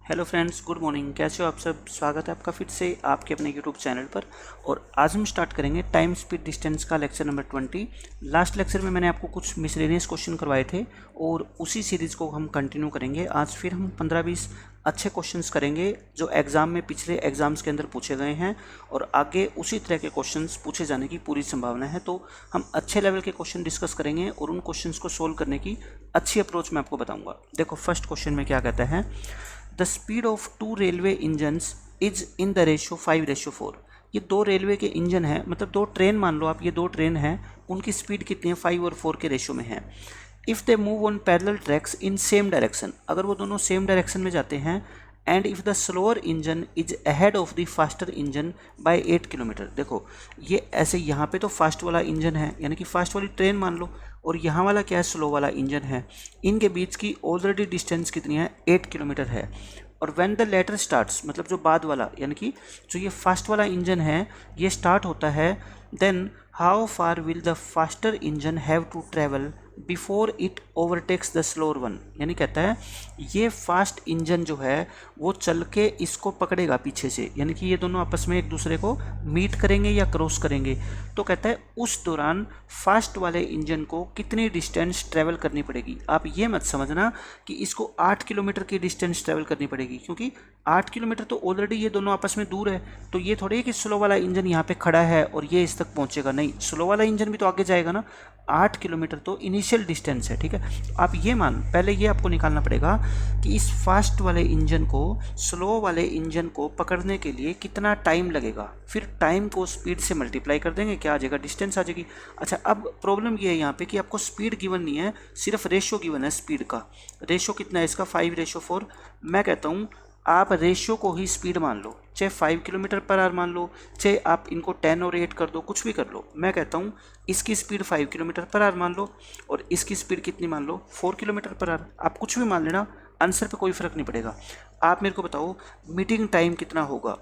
Hello friends, good morning. कैसे हो आप सब? स्वागत है आपका फिर से आपके अपने यूट्यूब चैनल पर। और आज हम स्टार्ट करेंगे टाइम स्पीड डिस्टेंस का लेक्चर नंबर 20। लास्ट लेक्चर में मैंने आपको कुछ मिसलेनियस क्वेश्चन करवाए थे और उसी सीरीज़ को हम कंटिन्यू करेंगे। आज फिर हम 15-20 अच्छे क्वेश्चंस करेंगे जो एग्ज़ाम में पिछले एग्ज़ाम्स के अंदर पूछे गए हैं और आगे उसी तरह के क्वेश्चंस पूछे जाने की पूरी संभावना है। तो हम अच्छे लेवल के क्वेश्चन डिस्कस करेंगे और उन क्वेश्चंस को सोल्व करने की अच्छी अप्रोच मैं आपको बताऊँगा। देखो फर्स्ट क्वेश्चन में क्या कहता है, the speed of 2 railway engines is in the ratio 5:4। ये 2 रेलवे के इंजन हैं, मतलब 2 ट्रेन मान लो आप, ये 2 ट्रेन हैं, उनकी स्पीड कितनी है? 5 और 4 के रेशियो में है। If they move on parallel tracks in same direction, अगर वो दोनों सेम डायरेक्शन में जाते हैं, and if the slower engine is ahead of the faster engine by 8 kilometre. देखो ये ऐसे, यहाँ पे तो फास्ट वाला इंजन है यानी कि फास्ट वाली ट्रेन मान लो, और यहाँ वाला क्या है? स्लो वाला इंजन है। इनके बीच की ऑलरेडी डिस्टेंस कितनी है? 8 किलोमीटर है। और व्हेन द लेटर स्टार्ट्स, मतलब जो बाद वाला यानी कि जो ये फास्ट वाला इंजन है ये स्टार्ट होता है, then how far will the faster engine have to travel before it overtakes the slower one. यानी कहता है ये फास्ट इंजन जो है वो चल के इसको पकड़ेगा पीछे से, यानी कि ये दोनों आपस में एक दूसरे को मीट करेंगे या क्रॉस करेंगे। तो कहता है उस दौरान फास्ट वाले इंजन को कितनी डिस्टेंस ट्रेवल करनी पड़ेगी। आप ये मत समझना कि इसको 8 किलोमीटर की डिस्टेंस ट्रेवल करनी पड़ेगी, क्योंकि 8 किलोमीटर तो ऑलरेडी ये दोनों आपस में दूर है। तो ये थोड़ी है कि स्लो वाला इंजन यहाँ पे खड़ा है और ये इस तक पहुँचेगा, नहीं, स्लो वाला इंजन भी तो आगे जाएगा ना। 8 किलोमीटर तो इनिशियल डिस्टेंस है, ठीक है। आप ये मान, पहले ये आपको निकालना पड़ेगा कि इस फास्ट वाले इंजन को स्लो वाले इंजन को पकड़ने के लिए कितना टाइम लगेगा, फिर टाइम को स्पीड से मल्टीप्लाई कर देंगे, क्या आ जाएगा? डिस्टेंस आ जाएगी। अच्छा, अब प्रॉब्लम ये है यहाँ पे कि आपको स्पीड गिवन नहीं है, सिर्फ रेशियो गिवन है स्पीड का। रेशियो कितना है इसका? 5:4। मैं कहता हूँ आप रेशियो को ही स्पीड मान लो, चाहे 5 किलोमीटर पर आवर मान लो, चाहे आप इनको 10 और 8 कर दो, कुछ भी कर लो। मैं कहता हूँ इसकी स्पीड 5 किलोमीटर पर आवर मान लो और इसकी स्पीड कितनी मान लो? 4 किलोमीटर पर आवर। आप कुछ भी मान लेना, आंसर पे कोई फ़र्क नहीं पड़ेगा। आप मेरे को बताओ मीटिंग टाइम कितना होगा,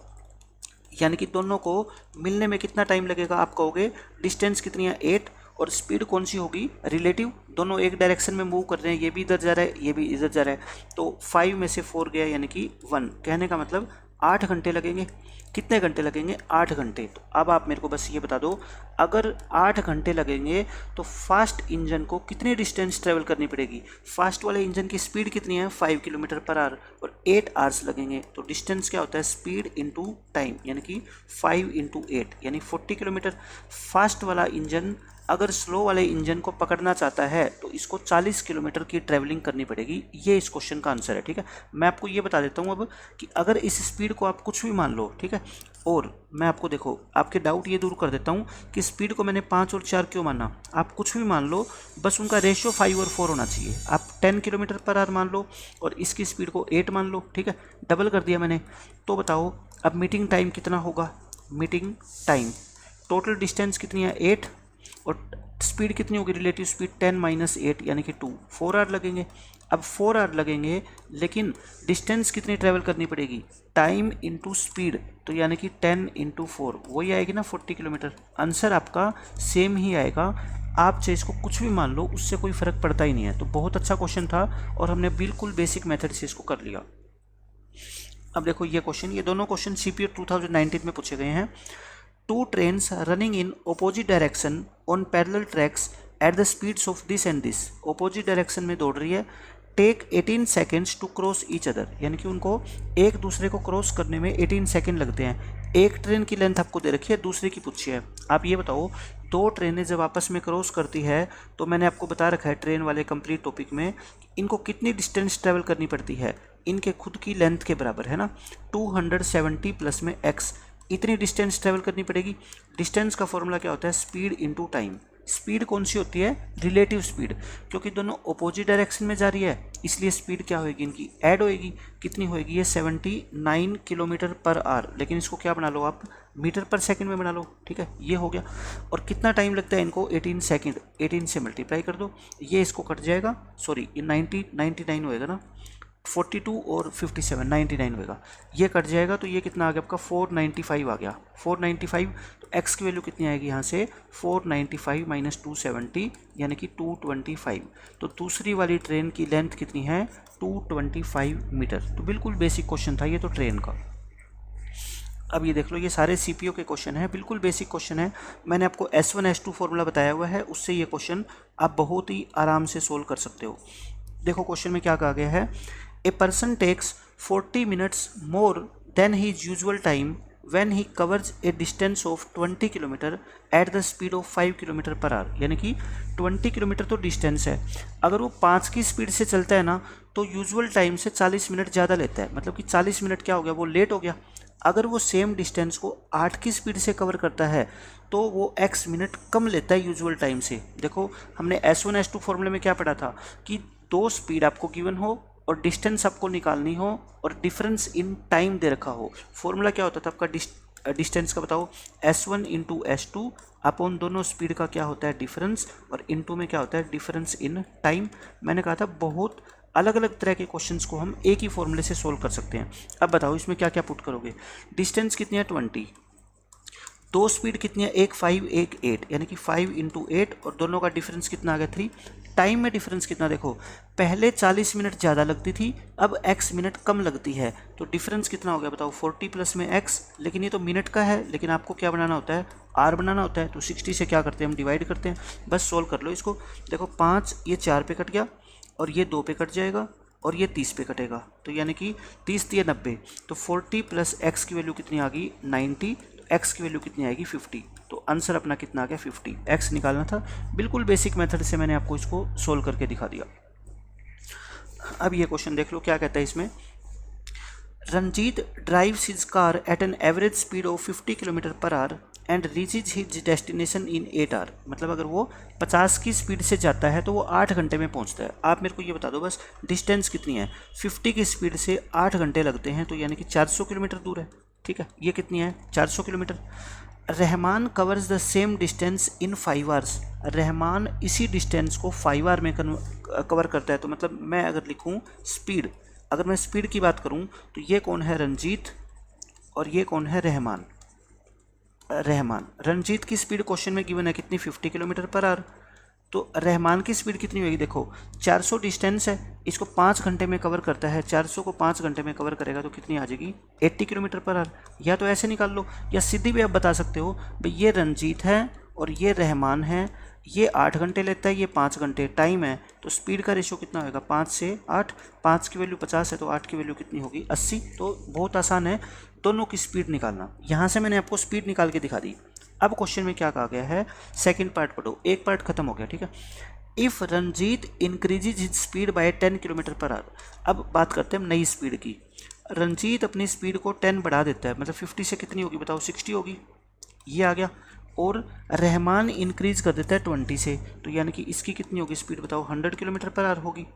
यानी कि दोनों को मिलने में कितना टाइम लगेगा। आप कहोगे डिस्टेंस कितनी है? 8, और स्पीड कौन सी होगी? रिलेटिव, दोनों एक डायरेक्शन में मूव कर रहे हैं, ये भी इधर जा रहा है ये भी इधर जा रहा है, तो 5 में से 4 गया यानी कि 1। कहने का मतलब 8 घंटे लगेंगे। कितने घंटे लगेंगे? 8 घंटे। तो अब आप मेरे को बस ये बता दो, अगर 8 घंटे लगेंगे तो फास्ट इंजन को कितनी डिस्टेंस ट्रेवल करनी पड़ेगी? फास्ट वाले इंजन की स्पीड कितनी है? 5 किलोमीटर पर आवर, और 8 आवर्स लगेंगे। तो डिस्टेंस क्या होता है? स्पीड इंटू टाइम, यानी कि 5 इंटू 8 यानी 40 किलोमीटर। फास्ट वाला इंजन अगर स्लो वाले इंजन को पकड़ना चाहता है तो इसको 40 किलोमीटर की ट्रैवलिंग करनी पड़ेगी। ये इस क्वेश्चन का आंसर है, ठीक है। मैं आपको ये बता देता हूँ अब कि अगर इस स्पीड को आप कुछ भी मान लो, ठीक है, और मैं आपको देखो आपके डाउट ये दूर कर देता हूँ कि स्पीड को मैंने 5 और 4 क्यों माना। आप कुछ भी मान लो, बस उनका रेशियो 5 और 4 होना चाहिए। आप 10 किलोमीटर पर आवर मान लो और इसकी स्पीड को 8 मान लो, ठीक है, डबल कर दिया मैंने। तो बताओ अब मीटिंग टाइम कितना होगा? मीटिंग टाइम, टोटल डिस्टेंस कितनी है? 8, और स्पीड कितनी होगी? रिलेटिव स्पीड 10 - 8 यानी कि 2, 4 आवर लगेंगे। अब 4 आवर लगेंगे, लेकिन डिस्टेंस कितनी ट्रैवल करनी पड़ेगी? टाइम इंटू स्पीड, तो यानी कि 10 इंटू 4 वही आएगी ना 40 किलोमीटर। आंसर आपका सेम ही आएगा। आप चाहे इसको कुछ भी मान लो, उससे कोई फ़र्क पड़ता ही नहीं है। तो बहुत अच्छा क्वेश्चन था और हमने बिल्कुल बेसिक मेथड से इसको कर लिया। अब देखो ये क्वेश्चन, ये दोनों क्वेश्चन CPO 2019 में पूछे गए हैं। 2 trains running in opposite direction on parallel tracks at the speeds of this and this, opposite direction में दौड़ रही है, take 18 seconds to cross each other, यानी कि उनको एक दूसरे को क्रॉस करने में 18 सेकेंड लगते हैं। एक ट्रेन की लेंथ आपको दे रखी है, दूसरे की पूछी है। आप ये बताओ 2 ट्रेनें जब आपस में क्रॉस करती है तो मैंने आपको बता रखा है ट्रेन वाले कंप्लीट टॉपिक में, इनको कितनी डिस्टेंस ट्रेवल करनी पड़ती है? इनके खुद की लेंथ के बराबर है ना, 270 प्लस में x, इतनी डिस्टेंस ट्रेवल करनी पड़ेगी। डिस्टेंस का फॉर्मूला क्या होता है? Speed into time. स्पीड कौन सी होती है? रिलेटिव स्पीड, क्योंकि दोनों अपोजिट डायरेक्शन में जा रही है, इसलिए स्पीड क्या होगी? इनकी ऐड होएगी। कितनी होएगी? ये 79 किलोमीटर पर आवर, लेकिन इसको क्या बना लो आप? मीटर पर सेकंड में बना लो, ठीक है। ये हो गया। और कितना टाइम लगता है इनको? 18 सेकंड। 18 से मल्टीप्लाई कर दो, ये इसको कट जाएगा, सॉरी ये 99 होएगा ना, 42 और 57 99 होगा, ये कट जाएगा तो ये कितना आ गया आपका 495 आ गया 495। तो x की वैल्यू कितनी आएगी यहाँ से 495 माइनस 270 यानी कि 225। तो दूसरी वाली ट्रेन की लेंथ कितनी है 225 मीटर। तो बिल्कुल बेसिक क्वेश्चन था ये तो ट्रेन का। अब ये देख लो, ये सारे सीपीओ के क्वेश्चन हैं, बिल्कुल बेसिक क्वेश्चन है। मैंने आपको S1 S2 फॉर्मूला बताया हुआ है, उससे ये क्वेश्चन आप बहुत ही आराम से सोल्व कर सकते हो। देखो क्वेश्चन में क्या कहा गया है, a person takes 40 minutes more than his usual time when he covers a distance of 20 kilometre at the speed of 5 kilometre per hour. यानी कि 20 किलोमीटर तो डिस्टेंस है, अगर वो 5 की स्पीड से चलता है ना तो यूजुअल टाइम से 40 मिनट ज़्यादा लेता है, मतलब कि 40 मिनट क्या हो गया, वो लेट हो गया। अगर वो सेम डिस्टेंस को 8 की स्पीड से कवर करता है तो वो x मिनट कम लेता है यूजुअल टाइम से। देखो हमने S1 S2 फॉर्मूले में क्या पढ़ा था कि दो स्पीड आपको गिवन हो और डिस्टेंस आपको निकालनी हो और डिफरेंस इन टाइम दे रखा हो। फॉर्मूला क्या होता था आपका डिस्टेंस का, बताओ S1 इंटू S2 अपॉन दोनों स्पीड का क्या होता है डिफरेंस, और इंटू में क्या होता है डिफरेंस इन टाइम। मैंने कहा था बहुत अलग अलग तरह के क्वेश्चंस को हम एक ही फॉर्मूले से सोल्व कर सकते हैं। अब बताओ इसमें क्या क्या पुट करोगे, डिस्टेंस कितनी है 20, दो स्पीड कितनी है, एक 5 एक 8, यानी कि 5 इंटू 8 और दोनों का डिफरेंस कितना आ गया 3। टाइम में डिफरेंस कितना, देखो पहले 40 मिनट ज़्यादा लगती थी, अब x मिनट कम लगती है, तो डिफरेंस कितना हो गया बताओ 40 प्लस में x। लेकिन ये तो मिनट का है, लेकिन आपको क्या बनाना होता है r बनाना होता है। तो 60 से क्या करते हैं हम डिवाइड करते हैं, बस सोल्व कर लो इसको। देखो 5 ये 4 पे कट गया और ये 2 पे कट जाएगा और ये 30 पे कटेगा, तो यानी कि 30 दिए 90, तो 40 प्लस x की वैल्यू कितनी आ गई 90, तो x की वैल्यू कितनी आएगी 50। तो आंसर अपना कितना आ गया 50, x निकालना था। बिल्कुल बेसिक मेथड से मैंने आपको इसको सोल्व करके दिखा दिया। अब ये क्वेश्चन देख लो क्या कहता है इसमें, Ranjit drives his car at an average speed of 50 kilometre per hour and reaches his destination in 8 hour. मतलब अगर वो 50 की स्पीड से जाता है तो वो 8 घंटे में पहुंचता है। आप मेरे को ये बता दो बस डिस्टेंस कितनी है, 50 की स्पीड से 8 घंटे लगते हैं, तो यानी कि 400 किलोमीटर दूर है। ठीक है, ये कितनी है 400 kilometre. Rahman covers the same distance in 5 hours. Rahman इसी डिस्टेंस को 5 आवर में कवर करता है। तो मतलब मैं अगर लिखूँ स्पीड, अगर मैं स्पीड की बात करूँ तो ये कौन है रंजीत और ये कौन है रहमान। रंजीत की स्पीड क्वेश्चन में गिवन है कितनी 50 किलोमीटर पर आवर, तो रहमान की स्पीड कितनी होगी, देखो 400 डिस्टेंस है, इसको 5 घंटे में कवर करता है, 400 को 5 घंटे में कवर करेगा तो कितनी आ जाएगी 80 किलोमीटर पर आवर। या तो ऐसे निकाल लो या सीधी भी आप बता सकते हो भाई ये रंजीत है और ये रहमान है, ये 8 घंटे लेता है, ये 5 घंटे टाइम है, तो स्पीड का रेशो कितना होगा 5 से 8, 5 की वैल्यू 50 है तो 8 की वैल्यू कितनी होगी 80। तो बहुत आसान है दोनों की स्पीड निकालना। यहाँ से मैंने आपको स्पीड निकाल के दिखा दी। अब क्वेश्चन में क्या कहा गया है, सेकंड पार्ट पढ़ो, एक पार्ट खत्म हो गया। ठीक है, if Ranjit increases his speed by 10 kilometre per hour. अब बात करते हैं नई स्पीड की। रंजीत अपनी स्पीड को 10 बढ़ा देता है, मतलब 50 से कितनी होगी बताओ 60 होगी, ये आ गया। और रहमान इंक्रीज कर देता है 20 से, तो यानी कि इसकी कितनी होगी स्पीड बताओ 100 किलोमीटर पर आवर होगी।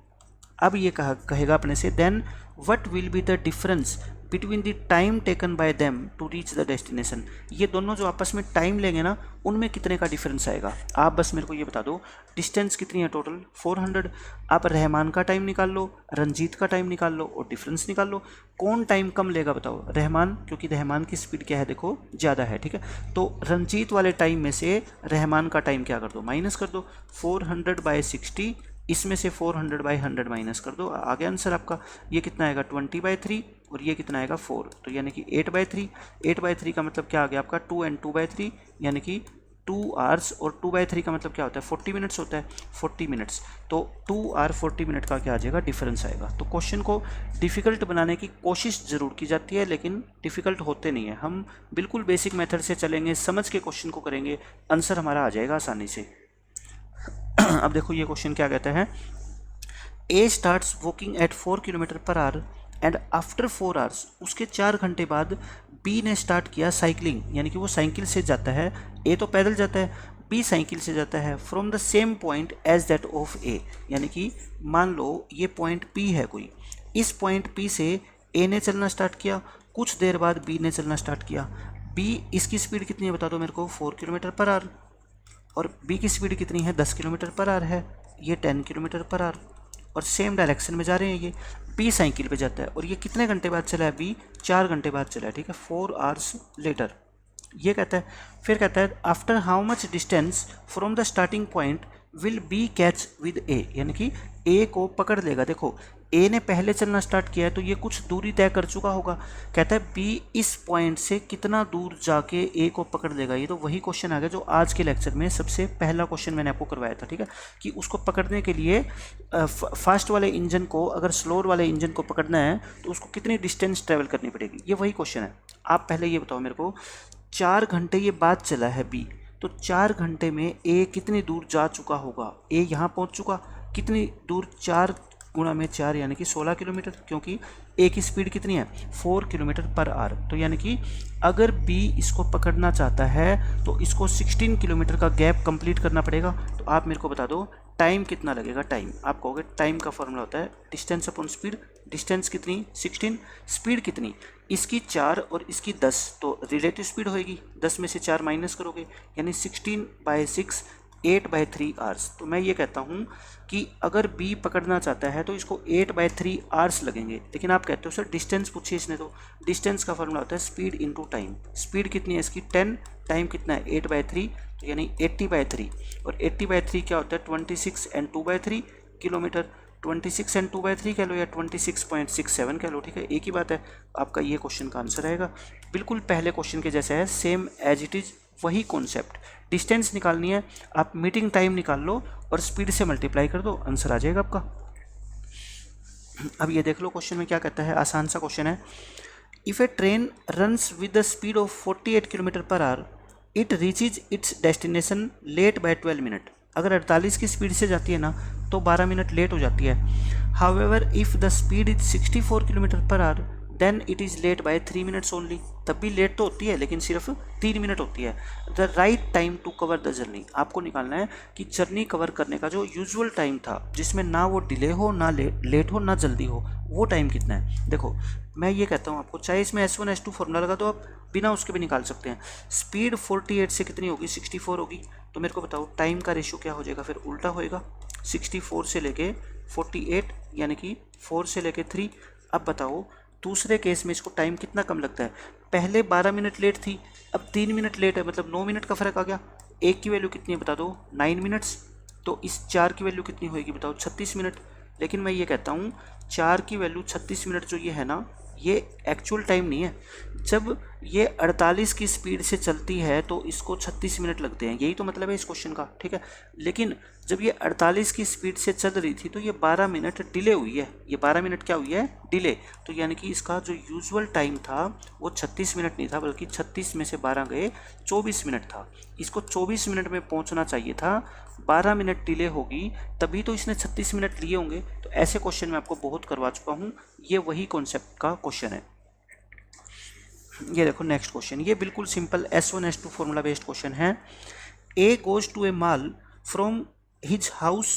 अब ये कहेगा अपने से then what will be the difference between the time taken by them to reach the destination. ये दोनों जो आपस में टाइम लेंगे ना उनमें कितने का डिफरेंस आएगा। आप बस मेरे को ये बता दो डिस्टेंस कितनी है टोटल 400, आप रहमान का टाइम निकाल लो, रंजीत का टाइम निकाल लो और डिफरेंस निकाल लो। कौन टाइम कम लेगा बताओ, रहमान, क्योंकि रहमान की स्पीड क्या है देखो ज़्यादा है। ठीक है, तो रंजीत वाले टाइम में से रहमान का टाइम क्या कर दो माइनस कर दो, 400/60, इसमें से 400/100 माइनस कर दो, आगे आंसर आपका ये कितना आएगा 20/3 और ये कितना आएगा 4, तो यानी कि 8/3। 8/3 का मतलब क्या आ गया आपका 2 and 2/3 यानी कि 2 आवर्स, और 2/3 का मतलब क्या होता है 40 मिनट्स होता है, 40 मिनट्स। तो 2 आवर 40 मिनट का क्या आ जाएगा डिफरेंस आएगा। तो क्वेश्चन को डिफ़िकल्ट बनाने की कोशिश ज़रूर की जाती है लेकिन डिफ़िकल्ट होते नहीं है। हम बिल्कुल बेसिक मेथड से चलेंगे, समझ के क्वेश्चन को करेंगे, आंसर हमारा आ जाएगा आसानी से। अब देखो ये क्वेश्चन क्या कहता है, A starts walking at 4 kilometre per hour and after 4 hours, उसके 4 घंटे बाद बी ने स्टार्ट किया साइकिलिंग, यानी कि वो साइकिल से जाता है, ए तो पैदल जाता है, बी साइकिल से जाता है, from the same point as that of A. यानी कि मान लो ये पॉइंट पी है कोई, इस पॉइंट पी से ए ने चलना स्टार्ट किया, कुछ देर बाद बी ने चलना स्टार्ट किया। बी इसकी स्पीड कितनी है बता दो मेरे को 4 किलोमीटर पर आवर, और बी की स्पीड कितनी है 10 किलोमीटर पर आवर है, ये 10 किलोमीटर पर आवर। और सेम डायरेक्शन में जा रहे हैं। ये बी साइकिल पे जाता है और ये कितने घंटे बाद चला है, बी 4 घंटे बाद चला है, ठीक है, 4 आवर्स लेटर। ये कहता है, फिर कहता है after how much distance from the starting point will be catch with A, यानी कि ए को पकड़ लेगा। देखो ए ने पहले चलना स्टार्ट किया है तो ये कुछ दूरी तय कर चुका होगा। कहता है बी इस पॉइंट से कितना दूर जाके ए को पकड़ लेगा। ये तो वही क्वेश्चन आ गया जो आज के लेक्चर में सबसे पहला क्वेश्चन मैंने आपको करवाया था, ठीक है, कि उसको पकड़ने के लिए फास्ट वाले इंजन को अगर स्लोर वाले इंजन को पकड़ना है तो उसको कितनी डिस्टेंस ट्रेवल करनी पड़ेगी। ये वही क्वेश्चन है। आप पहले ये बताओ मेरे को, 4 घंटे ये बाद चला है बी, तो 4 घंटे में ए कितनी दूर जा चुका होगा। ए यहाँ पहुँच चुका, कितनी दूर, 4 गुणा में 4 यानी कि 16 किलोमीटर, क्योंकि ए की स्पीड कितनी है, 4 किलोमीटर पर आवर। तो यानी कि अगर बी इसको पकड़ना चाहता है तो इसको 16 किलोमीटर का गैप कंप्लीट करना पड़ेगा। तो आप मेरे को बता दो टाइम कितना लगेगा। टाइम आप कहोगे टाइम का फॉर्मूला होता है डिस्टेंस अपॉन स्पीड। डिस्टेंस कितनी, 16, स्पीड कितनी, इसकी 4 और इसकी 10, तो रिलेटिव स्पीड होएगी, 10 में से 4 माइनस करोगे यानी 16/6, 8/3 आवर्स। तो मैं ये कहता हूँ कि अगर बी पकड़ना चाहता है तो इसको 8/3 आवर्स लगेंगे। लेकिन आप कहते हो सर डिस्टेंस पूछिए इसने, तो डिस्टेंस का फॉर्मूला होता है स्पीड इनटू टाइम। स्पीड कितनी है इसकी 10, टाइम कितना है 8/3, तो यानी 80/3, और 80/3 क्या होता है 26 and 2/3 किलोमीटर। 26 and 2/3 कह लो या 26.67 कह लो, ठीक है, एक ही बात है। आपका ये क्वेश्चन का आंसर रहेगा बिल्कुल पहले क्वेश्चन के जैसा है, सेम एज इट इज़, वही कॉन्सेप्ट। डिस्टेंस निकालनी है, आप मीटिंग टाइम निकाल लो और स्पीड से मल्टीप्लाई कर दो, आंसर आ जाएगा आपका। अब ये देख लो क्वेश्चन में क्या कहता है, आसान सा क्वेश्चन है। If a train runs with the speed of 48 kilometre per hour, it reaches its destination late by 12 minute. अगर 48 की स्पीड से जाती है ना तो 12 मिनट लेट हो जाती है। However if the speed is 64 kilometre per hour then it is late by 3 minutes only. तब भी लेट तो होती है लेकिन सिर्फ 3 मिनट होती है। The right time to cover the journey, आपको निकालना है कि जर्नी कवर करने का जो यूजुअल टाइम था जिसमें ना वो डिले हो ना लेट हो ना जल्दी हो, वो टाइम कितना है। देखो मैं ये कहता हूँ आपको, चाहे इसमें S1 S2 फॉर्मूला लगा तो आप बिना उसके भी निकाल सकते हैं। स्पीड 48 से कितनी होगी, 64 होगी। तो मेरे को बताओ टाइम का रेशियो क्या हो जाएगा, फिर उल्टा होएगा, 64 से लेके 48 यानी कि 4 से लेके 3। अब बताओ दूसरे केस में इसको टाइम कितना कम लगता है। पहले 12 मिनट लेट थी, अब 3 मिनट लेट है, मतलब 9 मिनट का फ़र्क आ गया। एक की वैल्यू कितनी है बता दो, 9 मिनट्स। तो इस 4 की वैल्यू कितनी होएगी बताओ, 36 मिनट। लेकिन मैं ये कहता हूँ 4 की वैल्यू 36 मिनट जो ये है ना, ये एक्चुअल टाइम नहीं है। जब ये 48 की स्पीड से चलती है तो इसको 36 मिनट लगते हैं, यही तो मतलब है इस क्वेश्चन का, ठीक है। लेकिन जब ये 48 की स्पीड से चल रही थी तो ये 12 मिनट डिले हुई है। ये 12 मिनट क्या हुई है, डिले। तो यानी कि इसका जो यूजुअल टाइम था वो 36 मिनट नहीं था, बल्कि 36 में से 12 गए 24 मिनट था। इसको 24 मिनट में पहुंचना चाहिए था, 12 मिनट डिले होगी तभी तो इसने 36 मिनट लिए होंगे। तो ऐसे क्वेश्चन मैं आपको बहुत करवा चुका हूँ, ये वही कॉन्सेप्ट का क्वेश्चन है। ये देखो नेक्स्ट क्वेश्चन, ये बिल्कुल simple S1 S2 formula based question है। A goes to a mall from his house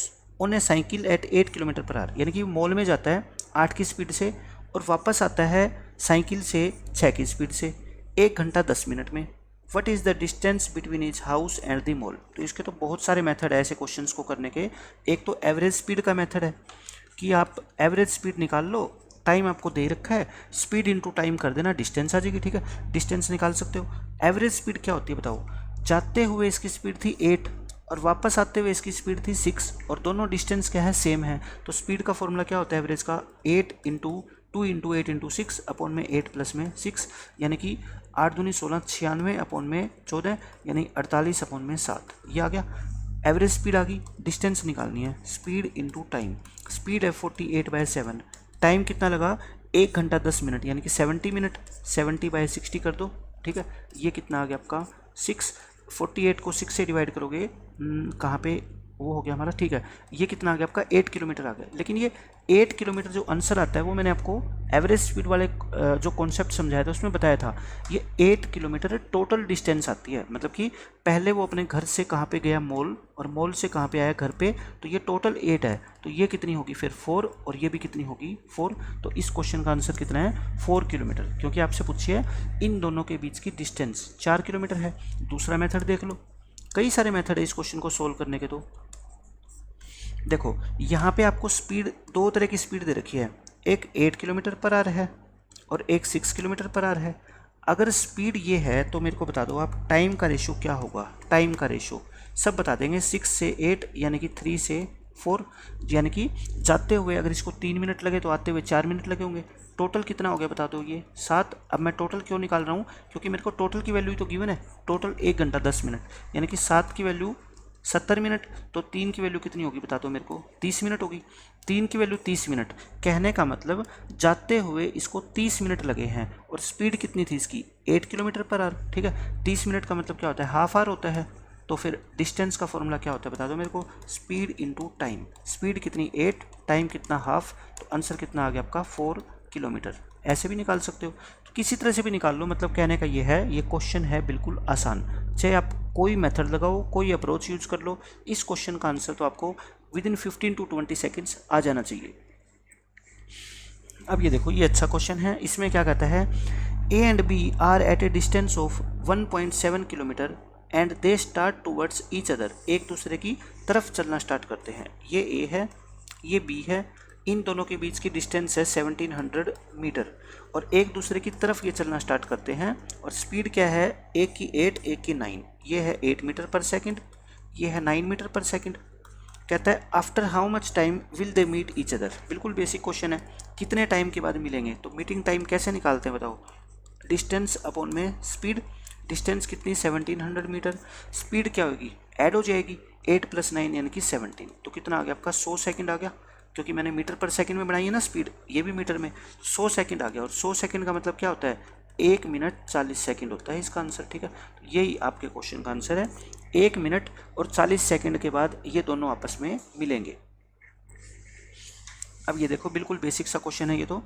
on a cycle at 8 kilometre per hour, यानी कि मॉल में जाता है 8 की स्पीड से और वापस आता है साइकिल से 6 की स्पीड से 1 घंटा 10 मिनट में। What is the distance between his house and the mall. तो इसके तो बहुत सारे मेथड है ऐसे क्वेश्चंस को करने के। एक तो एवरेज स्पीड का मेथड है कि आप एवरेज स्पीड निकाल लो, टाइम आपको दे रखा है, स्पीड इनटू टाइम कर देना, डिस्टेंस आ जाएगी, ठीक है, डिस्टेंस निकाल सकते हो। एवरेज स्पीड क्या होती है बताओ, जाते हुए इसकी स्पीड थी 8 और वापस आते हुए इसकी स्पीड थी 6 और दोनों डिस्टेंस क्या है, सेम है। तो स्पीड का फॉर्मूला क्या होता है एवरेज का, 8 इंटू 2 इंटू 8 इंटू 6 अपॉन में 8 प्लस में 6, यानी कि 8 दूनी 16, 96 अपॉन में 14 यानी 48 अपॉन में 7। ये आ गया, एवरेज स्पीड आ गई। डिस्टेंस निकालनी है, स्पीड इंटू टाइम। स्पीड है 48/7, टाइम कितना लगा 1 घंटा 10 मिनट यानी कि 70 मिनट, 70/60 कर दो, ठीक है। ये कितना आ गया आपका 6, 48 को 6 से डिवाइड करोगे कहाँ पे वो हो गया हमारा, ठीक है। ये कितना आ गया आपका 8 किलोमीटर आ गया। लेकिन ये 8 किलोमीटर जो आंसर आता है वो मैंने आपको एवरेज स्पीड वाले जो कॉन्सेप्ट समझाया था उसमें बताया था। ये 8 किलोमीटर टोटल डिस्टेंस आती है, मतलब कि पहले वो अपने घर से कहाँ पे गया मॉल और मॉल से कहाँ पे आया घर पे, तो ये टोटल 8 है। तो ये कितनी होगी फिर 4 और ये भी कितनी होगी 4। तो इस क्वेश्चन का आंसर कितना है 4 किलोमीटर, क्योंकि आपसे पूछिए इन दोनों के बीच की डिस्टेंस 4 किलोमीटर है। दूसरा मेथड देख लो, कई सारे मेथड है इस क्वेश्चन को सोल्व करने के। तो देखो यहाँ पे आपको स्पीड, दो तरह की स्पीड दे रखी है, एक 8 किलोमीटर पर आवर है और एक 6 किलोमीटर पर आवर है। अगर स्पीड ये है तो मेरे को बता दो आप टाइम का रेशो क्या होगा। टाइम का रेशो सब बता देंगे, 6 से 8 यानी कि 3 से 4, यानी कि जाते हुए अगर इसको 3 मिनट लगे तो आते हुए 4 मिनट लगे होंगे। टोटल कितना हो गया बता दो, ये 7। अब मैं टोटल क्यों निकाल रहा हूँ, क्योंकि मेरे को टोटल की वैल्यू तो गिवन है, टोटल 1 घंटा 10 मिनट, यानी कि 7 की वैल्यू 70 मिनट, तो 3 की वैल्यू कितनी होगी बता दो मेरे को, 30 मिनट होगी। 3 की वैल्यू 30 मिनट, कहने का मतलब जाते हुए इसको 30 मिनट लगे हैं और स्पीड कितनी थी इसकी, 8 किलोमीटर पर आवर। ठीक है, 30 मिनट का मतलब क्या होता है, हाफ आवर होता है। तो फिर डिस्टेंस का फॉर्मूला क्या होता है बता दो मेरे को, स्पीड इंटू टाइम। स्पीड कितनी 8, टाइम कितना हाफ, तो आंसर कितना आ गया आपका 4 किलोमीटर। ऐसे भी निकाल सकते हो, तो किसी तरह से भी निकाल लो, मतलब कहने का ये है, ये क्वेश्चन है बिल्कुल आसान। चाहे आप कोई मेथड लगाओ, कोई अप्रोच यूज कर लो, इस क्वेश्चन का आंसर तो आपको विद इन 15 to 20 सेकेंड्स आ जाना चाहिए। अब ये देखो, ये अच्छा क्वेश्चन है। इसमें क्या कहता है, A and B are at a distance of 1.7 kilometre and they start towards each other. एक दूसरे की तरफ चलना स्टार्ट करते हैं। ये ए है, ये बी है, इन दोनों के बीच की डिस्टेंस है 1700 मीटर और एक दूसरे की तरफ ये चलना स्टार्ट करते हैं। और स्पीड क्या है, एक की 8, एक की 9। ये है 8 मीटर पर सेकंड, ये है 9 मीटर पर सेकंड। कहता है after how much time will they meet each other. बिल्कुल बेसिक क्वेश्चन है, कितने टाइम के बाद मिलेंगे। तो मीटिंग टाइम कैसे निकालते हैं बताओ, डिस्टेंस अपॉन में स्पीड। डिस्टेंस कितनी 1700 मीटर, स्पीड क्या होगी, ऐड हो जाएगी 8 + 9 यानी कि 17। तो कितना आ गया आपका 100 सेकंड आ गया, क्योंकि मैंने मीटर पर सेकंड में बनाई है ना स्पीड, ये भी मीटर में। 100 सेकंड आ गया, और 100 सेकंड का मतलब क्या होता है, 1 मिनट 40 सेकंड होता है इसका आंसर। ठीक है, तो यही आपके क्वेश्चन का आंसर है, 1 मिनट और 40 सेकंड के बाद ये दोनों आपस में मिलेंगे। अब ये देखो, बिल्कुल बेसिक सा क्वेश्चन है ये तो।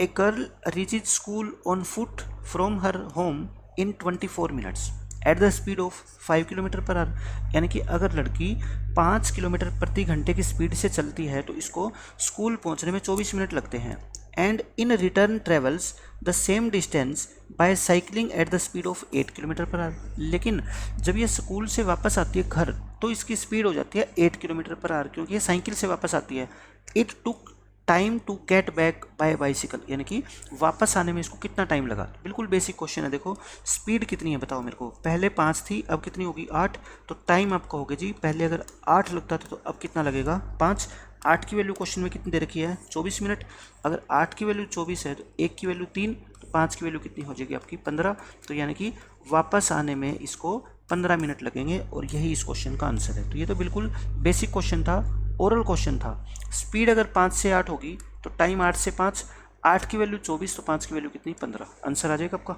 A girl reaches school on foot from her home in 24 minutes at the speed of 5 kilometre per hour. यानी कि अगर लड़की 5 किलोमीटर प्रति घंटे की स्पीड से चलती है तो इसको स्कूल पहुंचने में 24 मिनट लगते हैं। And in return travels the same distance by cycling eight the speed of 8 kilometre per our. लेकिन जब ये स्कूल से वापस आती है घर तो इसकी स्पीड हो जाती है 8 किलोमीटर पर आवर, क्योंकि ये साइकिल से वापस आती है। It took time to get back by bicycle, यानी कि वापस आने में इसको कितना टाइम लगा। बिल्कुल बेसिक क्वेश्चन है। देखो स्पीड कितनी है बताओ मेरे को, पहले 5 थी अब कितनी होगी 8। तो टाइम आपका होगा जी, पहले अगर 8 लगता था तो अब कितना लगेगा 5। 8 की वैल्यू क्वेश्चन में कितनी दे रखी है 24 मिनट। अगर 8 की वैल्यू 24 है तो 1 की वैल्यू 3, तो 5 की वैल्यू कितनी हो जाएगी आपकी 15। तो यानी कि वापस आने में इसको 15 मिनट लगेंगे और यही इस क्वेश्चन का आंसर है। तो ये तो बिल्कुल बेसिक क्वेश्चन था, ओरल क्वेश्चन था। स्पीड अगर 5 से 8 होगी तो टाइम 8 से 5, 8 की वैल्यू 24 तो 5 की वैल्यू कितनी 15, आंसर आ जाएगा आपका।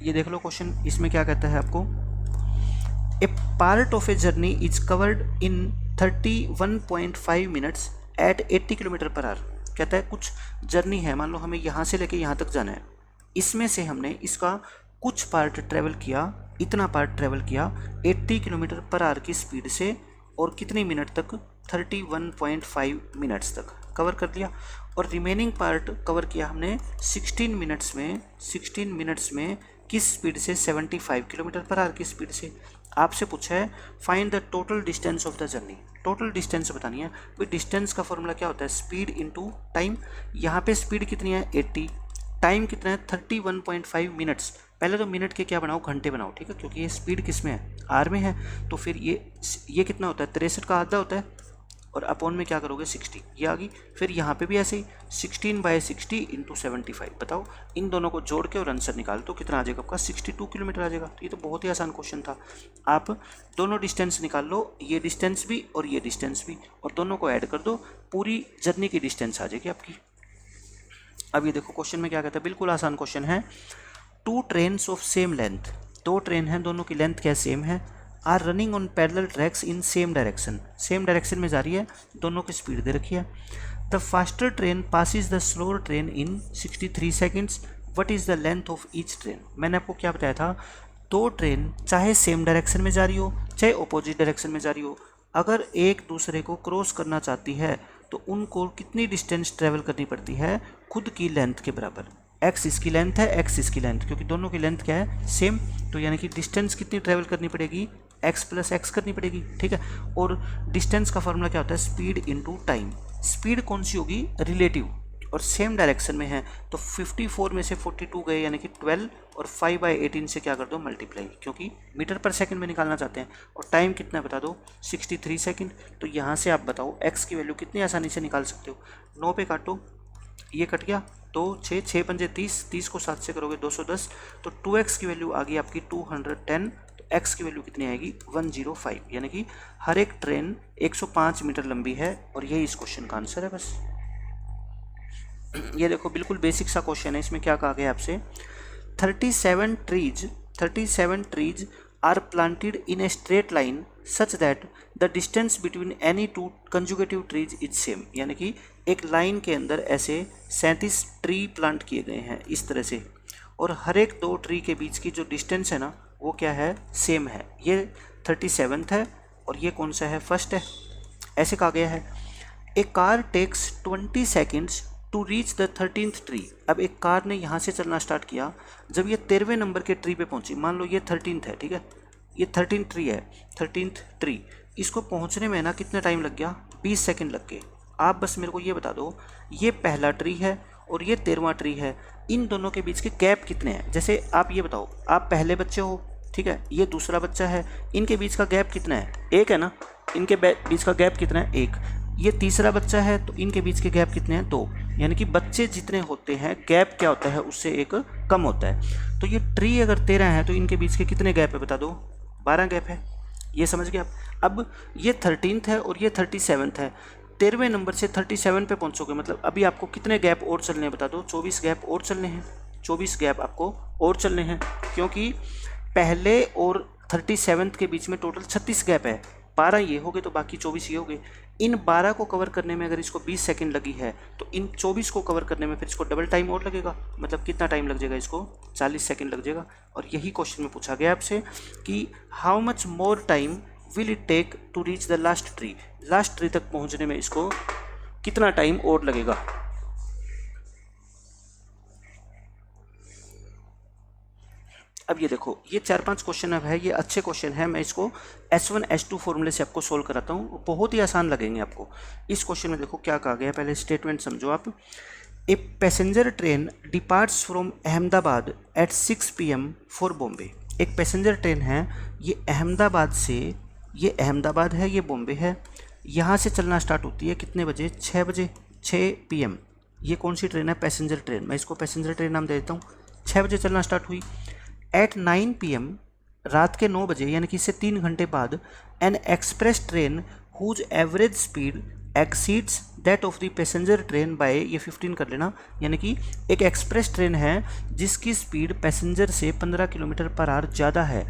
ये देख लो क्वेश्चन, इसमें क्या कहता है आपको, a part of a journey is covered in 31.5 minutes at 80 kilometre per hour. कहता है कुछ जर्नी है, मान लो हमें यहाँ से लेके यहाँ तक जाना है, इसमें से हमने इसका कुछ पार्ट ट्रेवल किया, इतना पार्ट ट्रेवल किया 80 किलोमीटर पर आवर की स्पीड से, और कितने मिनट तक 31.5 मिनट्स तक कवर कर लिया। और रिमेनिंग पार्ट कवर किया हमने 16 मिनट्स में किस स्पीड से 75 किलोमीटर पर आवर की स्पीड से। आपसे पूछा है find the total distance of the journey. Total distance बतानी है। भाई डिस्टेंस का फॉर्मूला क्या होता है, स्पीड इंटू टाइम। यहाँ पे स्पीड कितनी है 80, टाइम कितना है 31.5 मिनट्स। पहले तो मिनट के क्या बनाओ, घंटे बनाओ, ठीक है, क्योंकि ये स्पीड किस में है, आर में है। तो फिर ये कितना होता है 63 का आधा होता है, और अपॉन में क्या करोगे 60, ये आ गई। फिर यहाँ पे भी ऐसे ही 16/60 इंटू 75। बताओ इन दोनों को जोड़ के और आंसर निकाल तो कितना आ जाएगा आपका 62 किलोमीटर आ जाएगा। तो ये तो बहुत ही आसान क्वेश्चन था। आप दोनों डिस्टेंस निकाल लो, ये डिस्टेंस भी और ये डिस्टेंस भी, और दोनों को ऐड कर दो, पूरी जर्नी की डिस्टेंस आ जाएगी आपकी। अब ये देखो क्वेश्चन में क्या कहता है, बिल्कुल आसान क्वेश्चन है। 2 trains of same length, 2 train हैं, दोनों की लेंथ क्या सेम है, are running on parallel tracks in same direction, same direction में जा रही है, दोनों की स्पीड दे रखी है। The faster train passes the slower train in 63 seconds, what is the length of each train. मैंने आपको क्या बताया था, 2 ट्रेन चाहे सेम डायरेक्शन में जा रही हो चाहे अपोजिट डायरेक्शन में जा रही हो, अगर एक दूसरे को क्रॉस करना चाहती है तो उनको कितनी डिस्टेंस ट्रेवल करनी पड़ती है, खुद की लेंथ के बराबर। एक्स इसकी लेंथ है, एक्स इसकी लेंथ, क्योंकि दोनों की लेंथ क्या है सेम, तो यानी कि डिस्टेंस कितनी ट्रेवल करनी पड़ेगी, एक्स प्लस एक्स करनी पड़ेगी, ठीक है। और डिस्टेंस का फॉर्मूला क्या होता है, स्पीड इनटू टाइम। स्पीड कौन सी होगी, रिलेटिव, और सेम डायरेक्शन में है, तो 54 में से 42 गए यानी कि 12, और 5/18 से क्या कर दो, मल्टीप्लाई, क्योंकि मीटर पर सेकंड में निकालना चाहते हैं। और टाइम कितना बता दो, 63 सेकंड। तो यहाँ से आप बताओ एक्स की वैल्यू कितनी आसानी से निकाल सकते हो। 9 पे काटो, ये कट गया, 2 6 6 पंजे 30, 30 को 7 से करोगे 210, तो 2x की वैल्यू आ गई आपकी 210। तो x की वैल्यू कितनी आएगी, 105, यानी कि हर एक ट्रेन 105 मीटर लंबी है, और यही इस क्वेश्चन का आंसर है बस। ये देखो बिल्कुल बेसिक सा क्वेश्चन है, इसमें क्या कहा गया आपसे, 37 trees are planted in a straight line such that the distance between any two consecutive trees is same। यानी कि एक लाइन के अंदर ऐसे 37 ट्री प्लांट किए गए हैं इस तरह से, और हर एक दो ट्री के बीच की जो डिस्टेंस है ना वो क्या है, सेम है। ये 37th है और ये कौन सा है, फर्स्ट है। ऐसे कहा गया है, a car takes 20 seconds to reach the 13th tree. अब एक कार ने यहाँ से चलना स्टार्ट किया, जब ये 13वें नंबर के ट्री पे पहुंची, मान लो ये 13th है, ठीक है, ये 13th ट्री है, 13th ट्री, इसको पहुंचने में ना कितना टाइम लग गया, 20 सेकंड लग गए। आप बस मेरे को ये बता दो, ये पहला ट्री है और ये 13वां ट्री है, इन दोनों के बीच के गैप कितने हैं। जैसे आप ये बताओ, आप पहले बच्चे हो, ठीक है, ये दूसरा बच्चा है, इनके बीच का गैप कितना है, 1 है ना, इनके बीच का गैप कितना है, 1। ये तीसरा बच्चा है, तो इनके बीच के गैप कितने हैं, 2। यानी कि बच्चे जितने होते हैं गैप क्या होता है, उससे एक कम होता है। तो ये ट्री अगर 13 है तो इनके बीच के कितने गैप है बता दो, 12 गैप है। ये समझ गए आप। अब ये 13th है और ये 37th है, 13वें नंबर से 37 पे पहुंचोगे, मतलब अभी आपको कितने गैप और चलने हैं बता दो, 24 गैप और चलने हैं, 24 गैप आपको और चलने हैं, क्योंकि पहले और 37th के बीच में टोटल 36 गैप है। 12 ये हो गए तो बाकी 24 ये हो गए। इन 12 को कवर करने में अगर इसको 20 सेकंड लगी है, तो इन 24 को कवर करने में फिर इसको डबल टाइम और लगेगा, मतलब कितना टाइम लग जाएगा, इसको 40 सेकंड लग जाएगा। और यही क्वेश्चन में पूछा गया आपसे कि how much more time will it take to reach the last tree. Last tree तक पहुंचने में इसको कितना टाइम और लगेगा। अब ये देखो, ये 4-5 क्वेश्चन अब है, ये अच्छे क्वेश्चन है, मैं इसको S1 S2 फॉर्मूले से आपको सोल्व कराता हूँ, बहुत ही आसान लगेंगे आपको। इस क्वेश्चन में देखो क्या कहा गया है, पहले स्टेटमेंट समझो आप। A passenger train departs from Ahmedabad at 6 PM for Bombay. एक पैसेंजर ट्रेन है, ये अहमदाबाद से, ये अहमदाबाद है, ये बॉम्बे है, यहाँ से चलना स्टार्ट होती है कितने बजे, 6 बजे, 6 PM। ये कौन सी ट्रेन है, पैसेंजर ट्रेन, मैं इसको पैसेंजर ट्रेन नाम दे देता हूँ। 6 बजे चलना स्टार्ट हुई। एट 9 PM, रात के 9 बजे, यानी कि इससे 3 घंटे बाद, an express train whose average speed exceeds that of the passenger train by, ये 15 कर लेना, यानी कि एक एक्सप्रेस ट्रेन है जिसकी स्पीड पैसेंजर से 15 km/h ज़्यादा है,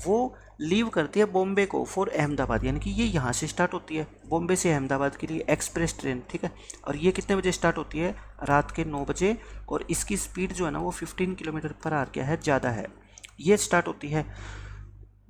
वो लीव करती है बॉम्बे को फॉर अहमदाबाद, यानी कि ये यहाँ से स्टार्ट होती है बॉम्बे से अहमदाबाद के लिए एक्सप्रेस ट्रेन, ठीक है। और ये कितने बजे स्टार्ट होती है, रात के 9 बजे, और इसकी स्पीड जो है ना वो 15 km/h क्या है, ज़्यादा है, ये स्टार्ट होती है।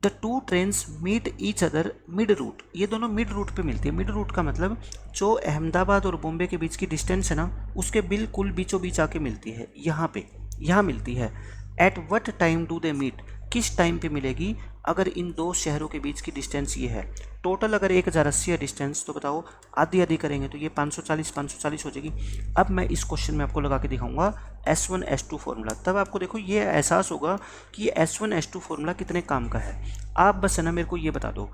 The two trains meet each other mid route, ये दोनों मिड रूट पे मिलती है। मिड रूट का मतलब जो अहमदाबाद और बॉम्बे के बीच की डिस्टेंस है ना, उसके बिल्कुल बीचों बीच आके मिलती है, यहाँ पे, यहाँ मिलती है। At what time do they meet, किस टाइम पे मिलेगी, अगर इन दो शहरों के बीच की डिस्टेंस ये है। टोटल अगर 1080 है डिस्टेंस, तो बताओ आधी आधी करेंगे तो ये 540 हो जाएगी। अब मैं इस क्वेश्चन में आपको लगा के दिखाऊंगा S1 S2 फॉर्मूला, तब आपको देखो ये एहसास होगा कि ये S1 S2 फॉर्मूला कितने काम का है। आप बस है ना मेरे को ये बता दो,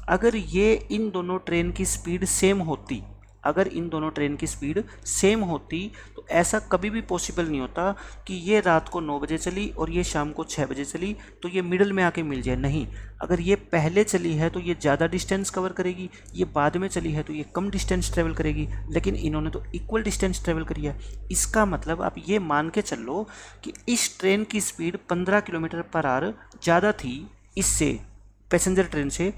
अगर ये इन दोनों ट्रेन की स्पीड सेम होती, अगर इन दोनों ट्रेन की स्पीड सेम होती, तो ऐसा कभी भी पॉसिबल नहीं होता कि ये रात को 9 बजे चली और ये शाम को 6 बजे चली तो ये मिडल में आके मिल जाए। नहीं, अगर ये पहले चली है तो ये ज़्यादा डिस्टेंस कवर करेगी, ये बाद में चली है तो ये कम डिस्टेंस ट्रेवल करेगी, लेकिन इन्होंने तो इक्वल डिस्टेंस ट्रेवल करी है। इसका मतलब आप ये मान के चल लो कि इस ट्रेन की स्पीड 15 km/h ज़्यादा थी इससे, पैसेंजर ट्रेन से,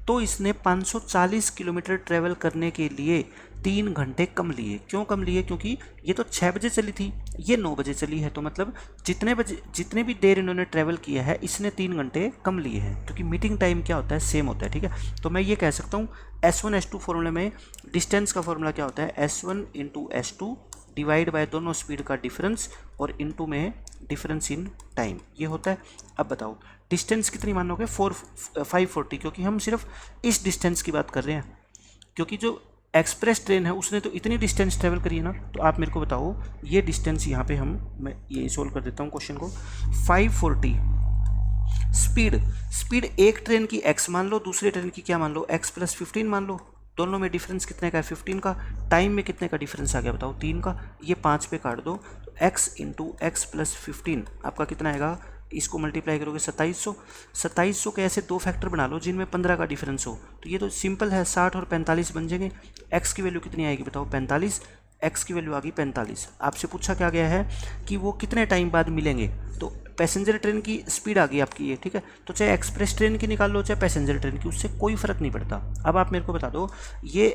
तो इसने 540 किलोमीटर ट्रैवल करने के लिए 3 घंटे कम लिए। क्यों कम लिए, क्योंकि ये तो 6 बजे चली थी, ये 9 बजे चली है, तो मतलब जितने भी देर इन्होंने ट्रैवल किया है इसने 3 घंटे कम लिए हैं, क्योंकि मीटिंग टाइम क्या होता है, सेम होता है, ठीक है। तो मैं ये कह सकता हूँ S1 S2 फॉर्मूले में डिस्टेंस का फॉर्मूला क्या होता है, S1 × S2 डिवाइड बाय दोनों स्पीड का डिफरेंस और इनटू में डिफरेंस इन टाइम, ये होता है। अब बताओ डिस्टेंस कितनी मान लोगे, 540, क्योंकि हम सिर्फ इस डिस्टेंस की बात कर रहे हैं, क्योंकि जो एक्सप्रेस ट्रेन है उसने तो इतनी डिस्टेंस ट्रेवल करी है ना। तो आप मेरे को बताओ ये डिस्टेंस यहाँ पे मैं ये सोल्व कर देता हूँ क्वेश्चन को। 540 स्पीड एक ट्रेन की x मान लो, दूसरे ट्रेन की क्या मान लो, x + 15 मान लो। दोनों में डिफरेंस कितने का है, 15 का। टाइम में कितने का डिफरेंस आ गया बताओ, 3 का। ये 5 पे काट दो, तो x × x + 15 आपका कितना आएगा, इसको मल्टीप्लाई करोगे 2700। 2700 के ऐसे दो फैक्टर बना लो जिनमें 15 का डिफरेंस हो, तो ये तो सिंपल है, 60 और 45 बन जाएंगे। x की वैल्यू कितनी आएगी बताओ, 45। x की वैल्यू आ गई 45। आपसे पूछा क्या गया है कि वो कितने टाइम बाद मिलेंगे, तो पैसेंजर ट्रेन की स्पीड आ गई आपकी ये, ठीक है। तो चाहे एक्सप्रेस ट्रेन की निकाल लो चाहे पैसेंजर ट्रेन की, उससे कोई फ़र्क नहीं पड़ता। अब आप मेरे को बता दो ये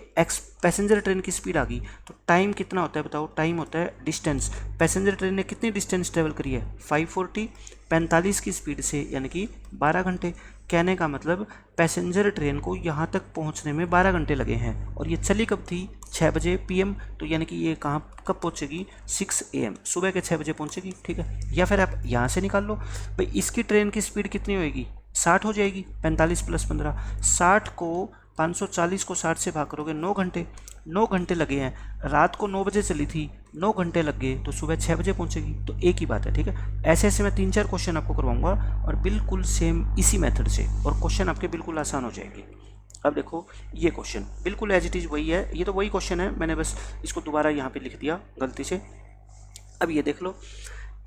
पैसेंजर ट्रेन की स्पीड आ गई, तो टाइम कितना होता है बताओ, टाइम होता है डिस्टेंस। पैसेंजर ट्रेन ने कितनी डिस्टेंस ट्रेवल करी है, 540, 45 की स्पीड से, यानी कि 12 घंटे। कहने का मतलब पैसेंजर ट्रेन को यहाँ तक पहुँचने में 12 घंटे लगे हैं, और ये चली कब थी, 6 बजे PM, तो यानी कि ये कहाँ कब पहुँचेगी, 6 AM, सुबह के 6 बजे पहुँचेगी, ठीक है। या फिर आप यहाँ से निकाल लो भाई, इसकी ट्रेन की स्पीड कितनी होएगी, 60 हो जाएगी, 45 + 15, 60 को 540 को 60 से भाग करोगे, 9 घंटे। 9 घंटे लगे हैं, रात को 9 बजे चली थी, 9 घंटे लग गए, तो सुबह 6 बजे पहुंचेगी, तो एक ही बात है, ठीक है। ऐसे ऐसे मैं 3-4 क्वेश्चन आपको करवाऊंगा और बिल्कुल सेम इसी मेथड से, और क्वेश्चन आपके बिल्कुल आसान हो जाएंगे। अब देखो ये क्वेश्चन बिल्कुल एज इट इज़ वही है, ये तो वही क्वेश्चन है, मैंने बस इसको दोबारा यहाँ पे लिख दिया गलती से। अब ये देख लो,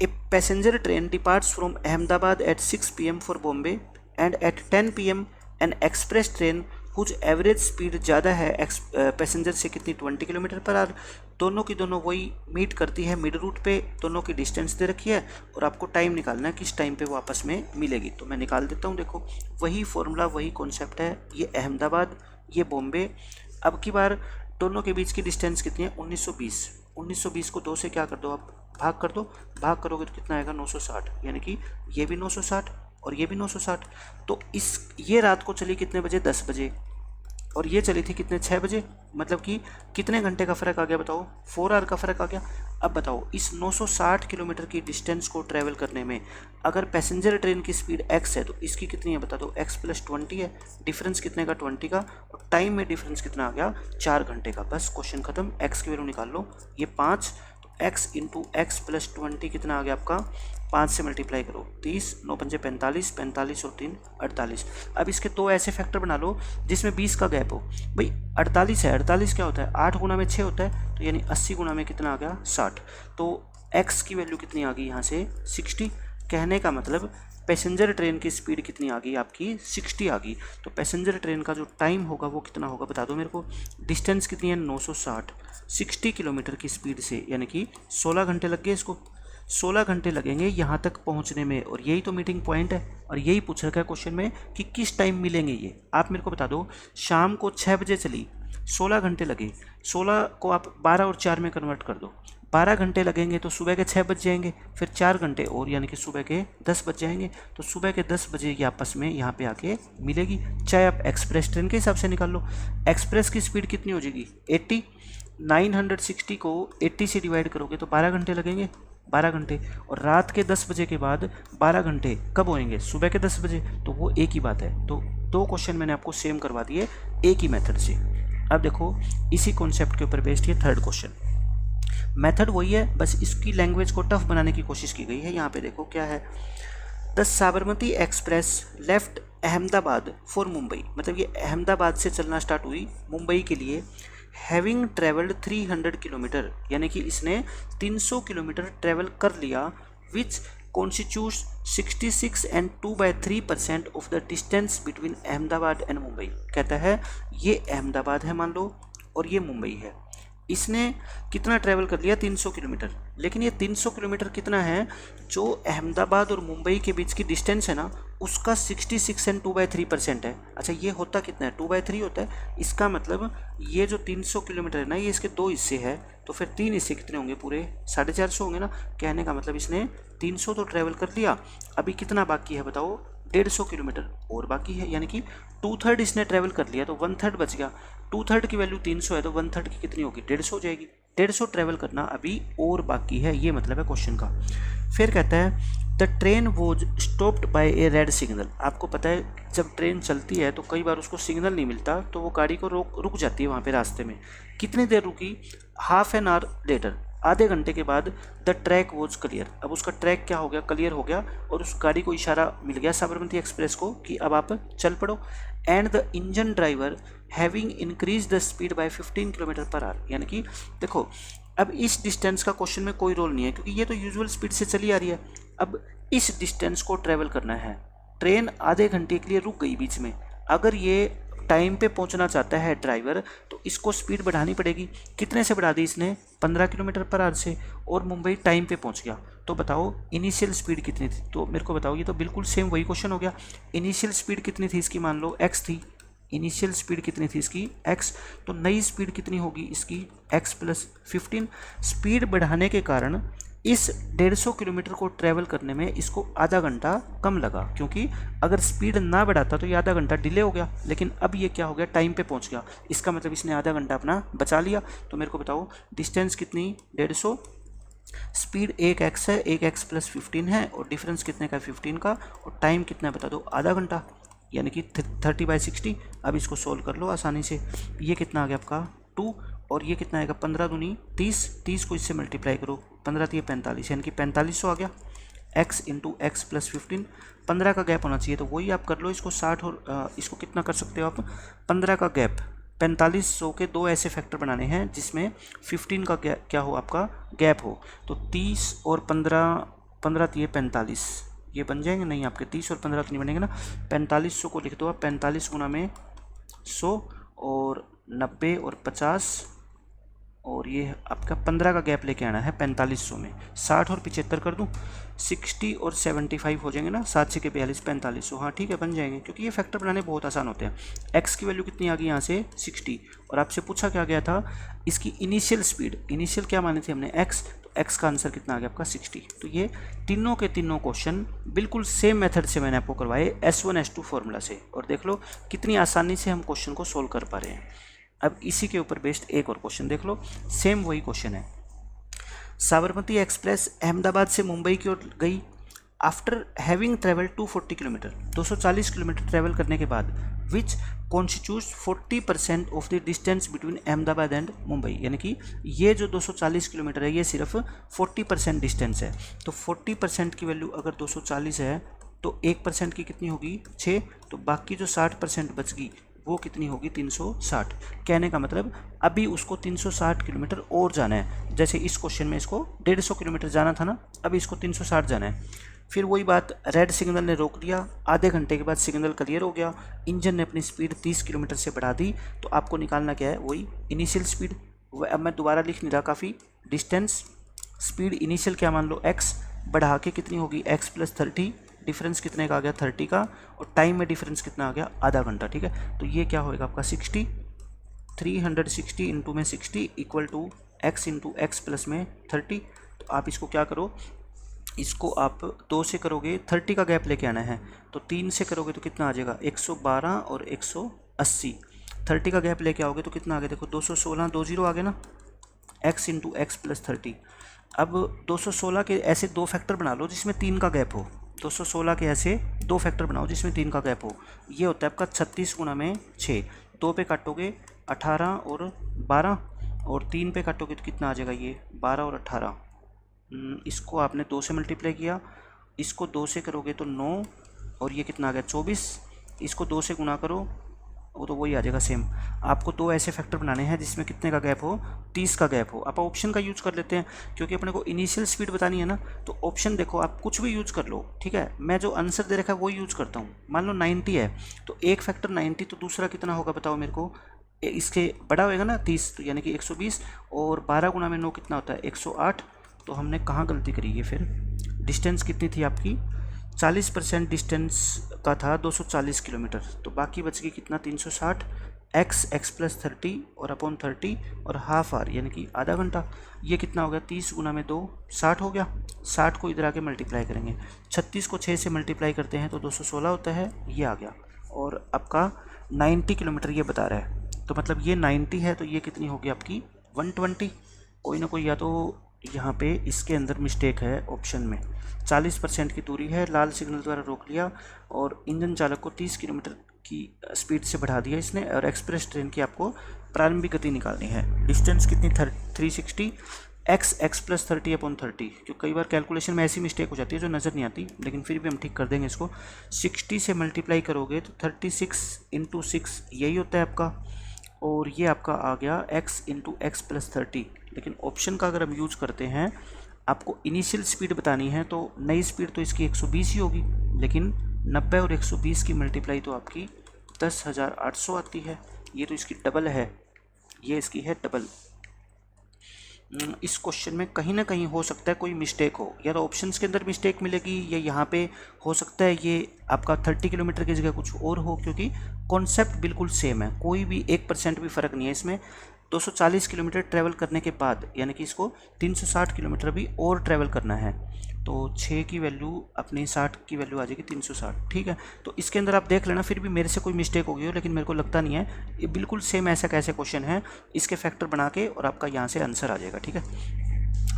a passenger train departs from Ahmedabad at 6 PM for Bombay and at 10 PM an express train whose average speed ज़्यादा है पैसेंजर से कितनी, 20 km/h। दोनों की दोनों वही मीट करती है मिड रूट पे, दोनों की डिस्टेंस दे रखी है, और आपको टाइम निकालना है किस टाइम पे वो आपस में मिलेगी। तो मैं निकाल देता हूँ, देखो वही फॉर्मूला वही कॉन्सेप्ट है, ये अहमदाबाद ये बॉम्बे। अब की बार दोनों के बीच की डिस्टेंस कितनी है, 1920। 1920 को 2 से क्या कर दो आप, भाग कर दो, भाग करोगे तो कितना आएगा, 960, यानी कि ये भी 960 और ये भी 960। तो ये रात को चली कितने बजे, 10 बजे, और ये चली थी कितने, 6 बजे। मतलब कि कितने घंटे का फ़र्क आ गया बताओ, 4 आवर का फ़र्क आ गया। अब बताओ इस 960 किलोमीटर की डिस्टेंस को ट्रैवल करने में अगर पैसेंजर ट्रेन की स्पीड x है तो इसकी कितनी है बता दो, x + 20 है। डिफरेंस कितने का, 20 का, और टाइम में डिफरेंस कितना आ गया, 4 घंटे का। बस क्वेश्चन खत्म। x की वैल्यू निकाल लो, ये 5, x × x + 20 कितना आ गया आपका, 5 से मल्टीप्लाई करो, 30, 9 × 5 = 45, 45 और 3 48। अब इसके दो ऐसे फैक्टर बना लो जिसमें 20 का गैप हो। भाई 48 है, 48 क्या होता है, 8 × 6 होता है, तो यानी 80 × में कितना आ गया, 60। तो x की वैल्यू कितनी आ गई यहाँ से, 60। कहने का मतलब पैसेंजर ट्रेन की स्पीड कितनी आ गई आपकी, 60 आ गई। तो पैसेंजर ट्रेन का जो टाइम होगा वो कितना होगा बता दो मेरे को। डिस्टेंस कितनी है, 960, 60 किलोमीटर की स्पीड से, यानी कि 16 घंटे लग गए इसको। 16 घंटे लगेंगे यहाँ तक पहुँचने में, और यही तो मीटिंग पॉइंट है, और यही पूछ रखा है क्वेश्चन में कि किस टाइम मिलेंगे ये। आप मेरे को बता दो, शाम को 6 बजे चली, 16 घंटे लगे, 16 को आप 12 और 4 में कन्वर्ट कर दो, 12 घंटे लगेंगे, तो सुबह के 6 बज जाएंगे, फिर 4 घंटे और, यानी कि सुबह के 10 बज जाएंगे। तो सुबह के 10 बजे ये आपस में यहाँ पे आके मिलेगी। चाहे आप एक्सप्रेस ट्रेन के हिसाब से निकाल लो, एक्सप्रेस की स्पीड कितनी हो जाएगी, 80। 960 को 80 से डिवाइड करोगे तो 12 घंटे लगेंगे, 12 घंटे। और रात के 10 बजे के बाद 12 घंटे कब होंगे, सुबह के 10 बजे। तो वो एक ही बात है। तो 2 क्वेश्चन मैंने आपको सेम करवा दिए एक ही मेथड से। अब देखो इसी कॉन्सेप्ट के ऊपर बेस्ड ये थर्ड क्वेश्चन। मेथड वही है, बस इसकी लैंग्वेज को टफ बनाने की कोशिश की गई है। यहाँ पे देखो क्या है, the Sabarmati express left Ahmedabad for Mumbai. मतलब ये अहमदाबाद से चलना स्टार्ट हुई मुंबई के लिए, हैविंग ट्रेवल्ड 300 किलोमीटर, यानी कि इसने 300 किलोमीटर ट्रेवल कर लिया, which constitutes 66 and 2/3% of the distance between Ahmedabad and Mumbai. कहता है ये अहमदाबाद है मान लो, और ये मुंबई है। इसने कितना ट्रैवल कर लिया, 300 किलोमीटर। लेकिन ये 300 किलोमीटर कितना है, जो अहमदाबाद और मुंबई के बीच की डिस्टेंस है ना, उसका 66 and 2/3% है। अच्छा ये होता कितना है, 2/3 होता है। इसका मतलब ये जो 300 किलोमीटर है ना, ये इसके 2 हिस्से है, तो फिर 3 हिस्से कितने होंगे, पूरे 450 होंगे ना। कहने का मतलब इसने 300 तो ट्रैवल कर लिया, अभी कितना बाकी है बताओ, 150 किलोमीटर और बाकी है, यानी कि 2/3 इसने ट्रैवल कर लिया, तो 1/3 बच गया। 2/3 की वैल्यू 300 है, तो 1/3 की कितनी होगी, 150 हो जाएगी। 150 ट्रैवल करना अभी और बाकी है, ये मतलब है क्वेश्चन का। फिर कहता है the train was stopped bye A red signal. आपको पता है जब ट्रेन चलती है तो कई बार उसको सिग्नल नहीं मिलता, तो वो गाड़ी को रुक जाती है वहाँ पे रास्ते में। कितनी देर रुकी? हाफ एन आवर लेटर, आधे घंटे के बाद। द ट्रैक वॉज क्लियर, अब उसका ट्रैक क्या हो गया? क्लियर हो गया, और उस गाड़ी को इशारा मिल गया साबरमती एक्सप्रेस को कि अब आप चल पड़ो। And the engine driver having increase the speed bye 15 kilometre per hour. यानी कि देखो, अब इस डिस्टेंस का क्वेश्चन में कोई रोल नहीं है, क्योंकि ये तो यूजुअल स्पीड से चली आ रही है। अब इस डिस्टेंस को ट्रेवल करना है, ट्रेन आधे घंटे के लिए रुक गई बीच में। अगर ये टाइम पे पहुंचना चाहता है ड्राइवर, तो इसको स्पीड बढ़ानी पड़ेगी। कितने से बढ़ा दी इसने? 15 किलोमीटर पर आवर से, और मुंबई टाइम पे पहुंच गया। तो बताओ इनिशियल स्पीड कितनी थी? तो मेरे को बताओ, ये तो बिल्कुल सेम वही क्वेश्चन हो गया। इनिशियल स्पीड कितनी थी इसकी? मान लो x थी। इनिशियल स्पीड कितनी थी इसकी? x। तो नई स्पीड कितनी होगी इसकी? x plus 15। स्पीड बढ़ाने के कारण इस 150 किलोमीटर को ट्रैवल करने में इसको आधा घंटा कम लगा, क्योंकि अगर स्पीड ना बढ़ाता तो ये आधा घंटा डिले हो गया। लेकिन अब ये क्या हो गया? टाइम पे पहुंच गया। इसका मतलब इसने आधा घंटा अपना बचा लिया। तो मेरे को बताओ डिस्टेंस कितनी? 150, स्पीड 1x है, 1x प्लस 15 है, और डिफरेंस कितने का? 15 का। और टाइम कितना है बता दो? आधा घंटा, यानी कि 30/60। अब इसको सोल्व कर लो आसानी से। ये कितना आ गया आपका? 2, और ये कितना आएगा? 15 दूनी 30, 30 को इससे मल्टीप्लाई करो, 15 3 45, यानी कि 4500 आ गया। x इंटू एक्स प्लस 15, 15 का गैप होना चाहिए, तो वही आप कर लो इसको 60, और इसको कितना कर सकते हो आप? 15 का गैप। 4500 के दो ऐसे फैक्टर बनाने हैं जिसमें 15 का क्या हो? आपका गैप हो। तो 30 और 15, 15 3 45, ये बन जाएंगे? नहीं, आपके 30 और 15 तो नहीं बनेंगे ना। 4500 को लिख दो आप 45 गुना में 100, और 90 और 50, और ये आपका 15 का गैप लेके आना है 4500 में। 60 और 75 कर दूं, 60 और 75 हो जाएंगे ना, 7 6 42, 4500। हाँ ठीक है, बन जाएंगे, क्योंकि ये फैक्टर बनाने बहुत आसान होते हैं। एक्स की वैल्यू कितनी आ गई यहाँ से? 60। और आपसे पूछा क्या गया था? इसकी इनिशियल स्पीड। इनिशियल क्या माने थे हमने? एक्स। तो एक्स का आंसर कितना आ गया आपका? 60। तो ये तीनों के तीनों क्वेश्चन बिल्कुल सेम मेथड से मैंने आपको करवाए, S1 S2 फॉर्मूला से। और देख लो कितनी आसानी से हम क्वेश्चन को सोल्व कर पा रहे हैं। अब इसी के ऊपर बेस्ड एक और क्वेश्चन देख लो, सेम वही क्वेश्चन है। साबरमती एक्सप्रेस अहमदाबाद से मुंबई की ओर गई। After having travel 240 kilometre, 240 kilometre travel करने के बाद, which constitutes 40% of the distance between Ahmedabad and Mumbai. यानी कि ये जो 240 किलोमीटर है ये सिर्फ 40% डिस्टेंस है। तो 40% की वैल्यू अगर 240 है तो 1% की कितनी होगी? 6। तो बाकी जो 60% बच गई वो कितनी होगी? 360। कहने का मतलब अभी उसको 360 किलोमीटर और जाना है। जैसे इस क्वेश्चन में इसको 150 किलोमीटर जाना था ना, अभी इसको 360 जाना है। फिर वही बात, रेड सिग्नल ने रोक दिया, आधे घंटे के बाद सिग्नल क्लियर हो गया, इंजन ने अपनी स्पीड 30 किलोमीटर से बढ़ा दी। तो आपको निकालना क्या है? वही इनिशियल स्पीड। अब मैं दोबारा लिख नहीं रहा, काफ़ी। डिस्टेंस, स्पीड इनिशियल क्या मान लो? x, बढ़ा के कितनी होगी? x प्लस 30, डिफरेंस कितने का आ गया? 30 का, और टाइम में डिफरेंस कितना आ गया? आधा घंटा। ठीक है, तो ये क्या होएगा आपका? 60, 360 इंटू में 60 equal to x into x plus में 30। तो आप इसको क्या करो, इसको आप 2 से करोगे, 30 का गैप लेके आना है, तो 3 से करोगे तो कितना आ जाएगा? 112 और 180। 30 का गैप लेके आओगे तो कितना आ गया? देखो 216, 20 आ गए ना, x इंटू एक्स प्लस 30। अब 216 के ऐसे दो फैक्टर बना लो जिसमें 3 का गैप हो। 216 के ऐसे दो फैक्टर बनाओ जिसमें 3 का गैप हो। ये होता है आपका 36 गुना में 6। 2 पे काटोगे 18 और 12, और 3 पे काटोगे तो कितना आ जाएगा? ये 12 और 18। इसको आपने 2 से मल्टीप्लाई किया, इसको 2 से करोगे तो 9, और ये कितना आ गया? 24। इसको 2 से गुना करो, वो तो वही आ जाएगा सेम। आपको दो ऐसे फैक्टर बनाने हैं जिसमें कितने का गैप हो? 30 का गैप हो। आप ऑप्शन का यूज़ कर लेते हैं क्योंकि अपने को इनिशियल स्पीड बतानी है ना, तो ऑप्शन देखो आप कुछ भी यूज़ कर लो। ठीक है, मैं जो आंसर दे रखा है वो यूज़ करता हूँ। मान लो 90 है तो एक फैक्टर 90, तो दूसरा कितना होगा बताओ मेरे को? इसके बड़ा होएगा ना 30, तो यानी कि 120, और 12 गुना में 9 कितना होता है? 108। तो हमने कहाँ गलती करी है फिर? डिस्टेंस कितनी थी आपकी? 40% डिस्टेंस का था 240 किलोमीटर, तो बाकी बच गई कितना? 360। एक्स प्लस 30 और अपॉन 30 और हाफ आर, यानी कि आधा घंटा। ये कितना हो गया? 30 गुना में 2, 60 हो गया। 60 को इधर आके मल्टीप्लाई करेंगे, 36 को 6 से मल्टीप्लाई करते हैं तो 216 होता है, ये आ गया। और आपका 90 किलोमीटर ये बता रहा है, तो मतलब ये 90 है तो ये कितनी होगी आपकी? 120। कोई ना कोई या तो यहाँ पे इसके अंदर मिस्टेक है ऑप्शन में। 40% की दूरी है, लाल सिग्नल द्वारा रोक लिया और इंजन चालक को 30 किलोमीटर की स्पीड से बढ़ा दिया इसने, और एक्सप्रेस ट्रेन की आपको प्रारंभिक गति निकालनी है। डिस्टेंस कितनी 360, एक्स प्लस 30/30, क्योंकि कई बार कैलकुलेशन में ऐसी मिस्टेक हो जाती है जो नज़र नहीं आती, लेकिन फिर भी हम ठीक कर देंगे इसको। 60 से मल्टीप्लाई करोगे तो 36 × 6 यही होता है आपका, और ये आपका आ गया x × x + 30। लेकिन ऑप्शन का अगर हम यूज करते हैं, आपको इनिशियल स्पीड बतानी है तो नई स्पीड तो इसकी 120 ही होगी, लेकिन 90 और 120 की मल्टीप्लाई तो आपकी 10,800 आती है। ये तो इसकी डबल है, ये इसकी है डबल। इस क्वेश्चन में कहीं ना कहीं हो सकता है कोई मिस्टेक हो, या तो ऑप्शंस के अंदर मिस्टेक मिलेगी, या यहाँ पे हो सकता है ये आपका 30 किलोमीटर की जगह कुछ और हो, क्योंकि कॉन्सेप्ट बिल्कुल सेम है, कोई भी 1% भी फ़र्क नहीं है इसमें। 240 किलोमीटर ट्रैवल करने के बाद यानी कि इसको 360 किलोमीटर भी और ट्रैवल करना है, तो 6 की वैल्यू अपनी 60 की वैल्यू आ जाएगी 360। ठीक है, तो इसके अंदर आप देख लेना, फिर भी मेरे से कोई मिस्टेक होगी हो, लेकिन मेरे को लगता नहीं है। ये बिल्कुल सेम ऐसा कैसे क्वेश्चन है, इसके फैक्टर बना के और आपका यहाँ से आंसर आ जाएगा। ठीक है,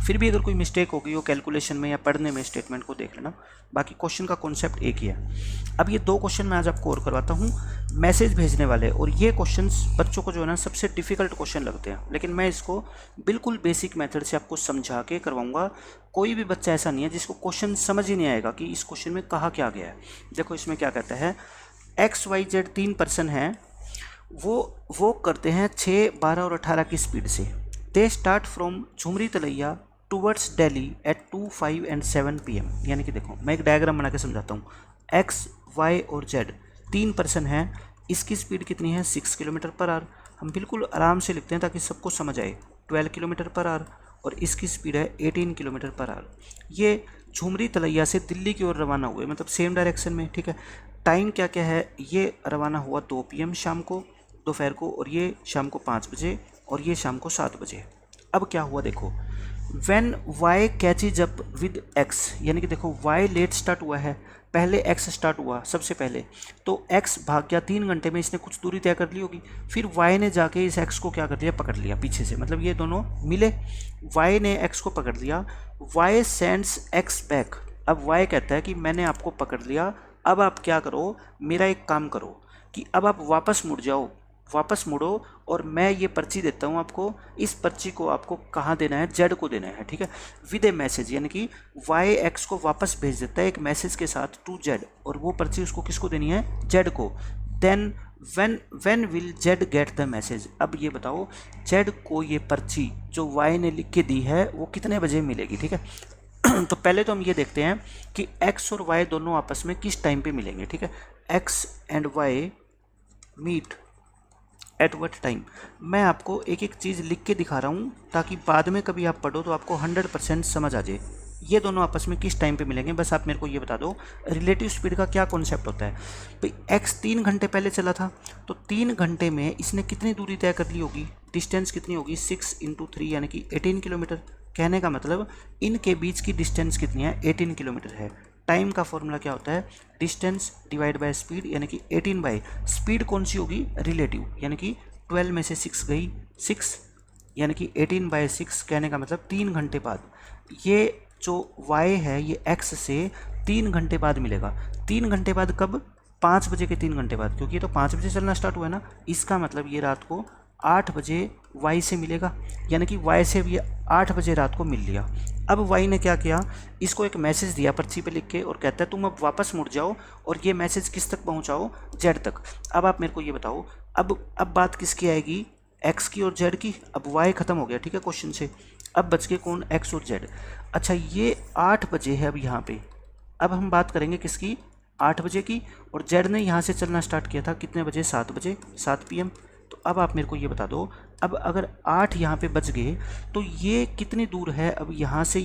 फिर भी अगर कोई मिस्टेक होगी हो कैलकुलेशन में या पढ़ने में, स्टेटमेंट को देख लेना, बाकी क्वेश्चन का कॉन्सेप्ट एक ही है। अब ये 2 क्वेश्चन मैं आज आपको और करवाता हूँ, मैसेज भेजने वाले, और ये क्वेश्चंस बच्चों को जो है ना सबसे डिफ़िकल्ट क्वेश्चन लगते हैं, लेकिन मैं इसको बिल्कुल बेसिक मेथड से आपको समझा के करवाऊँगा। कोई भी बच्चा ऐसा नहीं है जिसको क्वेश्चन समझ ही नहीं आएगा कि इस क्वेश्चन में कहा क्या गया है। देखो इसमें क्या कहता है, XYZ 3 पर्सन हैं, वो करते हैं 6, 12 और 18 की स्पीड से। They start from Jhumri Telaiya towards Delhi at 2, 5 and 7 PM। यानी कि देखो मैं एक डायग्राम बना के समझाता हूँ। X, Y और Z 3 पर्सन हैं, इसकी स्पीड कितनी है 6 km/h। हम बिल्कुल आराम से लिखते हैं ताकि सबको समझ आए। 12 km/h और इसकी स्पीड है 18 km/h। ये झुमरी तलैया से दिल्ली की ओर रवाना हुए, मतलब सेम डायरेक्शन में। ठीक है, टाइम क्या क्या है, ये रवाना हुआ 2 PM शाम को, दोपहर को, और ये शाम को 5 बजे, और ये शाम को 7 बजे। अब क्या हुआ देखो, When Y catches up with X, यानी कि देखो Y लेट स्टार्ट हुआ है, पहले X स्टार्ट हुआ सबसे पहले, तो X भाग गया 3 घंटे में, इसने कुछ दूरी तय कर ली होगी, फिर Y ने जाके इस X को क्या कर लिया, पकड़ लिया पीछे से, मतलब ये दोनों मिले, Y ने X को पकड़ लिया, Y सेंड्स X बैक। अब Y कहता है कि मैंने आपको पकड़ लिया, अब आप क्या करो, मेरा एक काम करो कि अब आप वापस मुड़ जाओ, वापस मुड़ो, और मैं ये पर्ची देता हूँ आपको, इस पर्ची को आपको कहाँ देना है, जेड को देना है। ठीक है, विद ए मैसेज, यानी कि वाई एक्स को वापस भेज देता है एक मैसेज के साथ टू जेड, और वो पर्ची उसको किसको देनी है, जेड को। Then when will Z get the message. अब ये बताओ जेड को ये पर्ची जो वाई ने लिख के दी है वो कितने बजे मिलेगी। ठीक है तो पहले तो हम ये देखते हैं कि एक्स और वाई दोनों आपस में किस टाइम पे मिलेंगे। ठीक है, X and Y meet at what time. मैं आपको एक एक चीज़ लिख के दिखा रहा हूँ ताकि बाद में कभी आप पढ़ो तो आपको 100% समझ आ जाए ये दोनों आपस में किस टाइम पे मिलेंगे। बस आप मेरे को ये बता दो रिलेटिव स्पीड का क्या कॉन्सेप्ट होता है। भाई एक्स 3 घंटे पहले चला था, तो 3 घंटे में इसने कितनी दूरी तय कर ली होगी, डिस्टेंस कितनी होगी, 6 × 3 यानी कि 18 किलोमीटर। कहने का मतलब इनके बीच की डिस्टेंस कितनी है, 18 किलोमीटर है। टाइम का फॉर्मूला क्या होता है, डिस्टेंस डिवाइड बाय स्पीड, यानी कि 18 बाई स्पीड कौन सी होगी, रिलेटिव, यानी कि 12 में से 6 गई 6, यानी कि 18/6। कहने का मतलब 3 घंटे बाद ये जो y है ये x से 3 घंटे बाद मिलेगा। 3 घंटे बाद कब, 5 बजे के 3 घंटे बाद, क्योंकि ये तो 5 बजे चलना स्टार्ट हुआ है ना। इसका मतलब ये रात को 8 बजे y से मिलेगा, यानी कि y से ये 8 बजे रात को मिल लिया। अब y ने क्या किया, इसको एक मैसेज दिया पर्ची पे लिख के और कहता है तुम अब वापस मुड़ जाओ और ये मैसेज किस तक पहुंचाओ, z तक। अब आप मेरे को ये बताओ, अब बात किसकी आएगी, x की और z की। अब y खत्म हो गया, ठीक है, क्वेश्चन से। अब बच के कौन, x और z। अच्छा ये 8 बजे है अब यहाँ पे। अब हम बात करेंगे किसकी, 8 बजे की, और z ने यहाँ से चलना स्टार्ट किया था कितने बजे, 7 बजे, 7 PM। तो अब आप मेरे को ये बता दो, अब अगर 8 यहाँ पे बच गए तो ये कितनी दूर है अब यहाँ से